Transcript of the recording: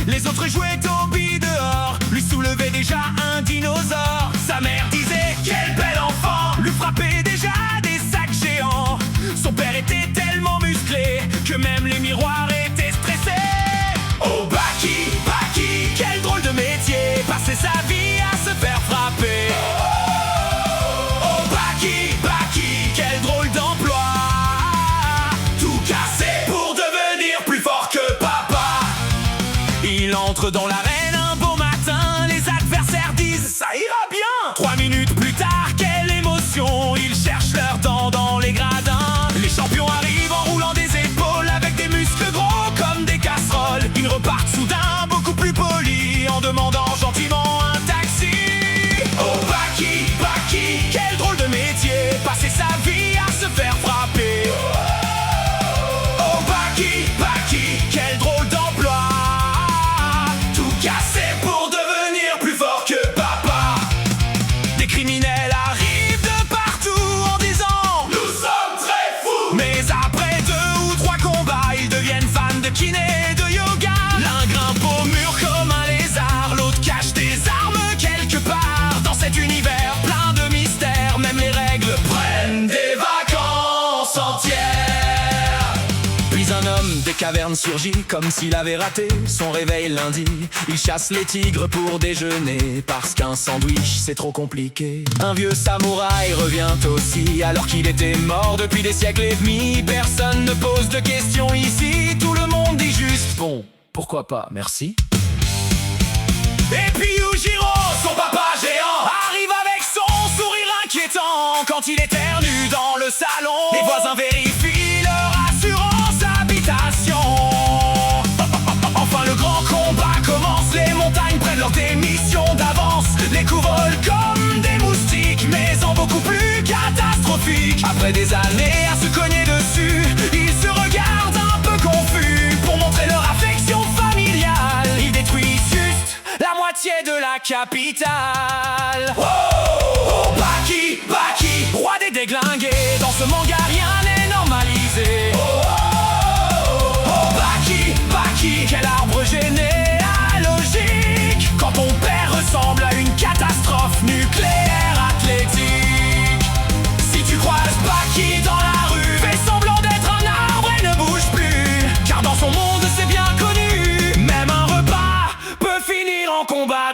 Les autres jouaient au billes dehors, lui soulevait déjà un dinosaure. Sa mère disait quel bel enfant, lui frappait déjà des sacs géants. Son père était tellement musclé que même les miroirs étaient stressés. Oh Baki, Baki, quel drôle de métier, passer sa vie à se faire frapper. Oh Baki, Baki, quel drôle d'emploi, tout casser pour devenir plus fort que papa. Il entre dans l'arène un beau matin, les adversaires disent ça ira bien. 3 minutes plus tard, quelle émotion, ils cherchent leurs dents dans les gradins. Les champions arrivent en roulant des épaules avec des muscles gros comme des casseroles. Ils repartent soudain beaucoup plus polis en demandant gentiment un taxi. Oh Baki, Baki, quel drôle de métier, passer sa vie à se faire frapper. Oh Baki, Baki, quel drôle d'emploi, tout casser pour devenir plus fort que papa. Des criminels arrivent de partout en disant nous sommes très fous. Mais après 2 ou 3 combats, ils deviennent fans de kiné et de yoga. L'un grimpe au mur comme un lézard, l'autre cache des armes quelque part. Dans cet univers plein de mystères, même les règles prennent des vacances entières. Puis un homme des cavernes surgit comme s'il avait raté son réveil lundi. Il chasse les tigres pour déjeuner parce qu'un sandwich c'est trop compliqué. Un vieux samouraï revient aussi alors qu'il était mort depuis des siècles et demi. Personne ne pose de questions ici, tout le monde dit juste bon, pourquoi pas, merci. Et puis Yujiro, son papa géant, arrive avec son sourire inquiétant. Quand il éternue dans le salon, les voisins vérifient leur assurance habitation. Enfin le grand combat commence, les montagnes prennent leur démission d'avance. Les coups volent comme des moustiques, mais en beaucoup plus catastrophique. Après des années à se cogner dessus, ils se regardent un peu confus. Pour montrer leur affection familiale, ils détruisent juste la moitié de la capitale. Oh, oh Baki, Baki, roi des déglingués, dans ce manga rien n'est normalisé. Oh, oh, oh Baki, Baki, quel arbre généalogique. Quand ton père ressemble à une catastrophe nucléaire athlétique. Si tu croises Baki dans la rue, fais semblant d'être un arbre et ne bouge plus. Car dans son monde c'est bien connu, même un repas peut finir en combat.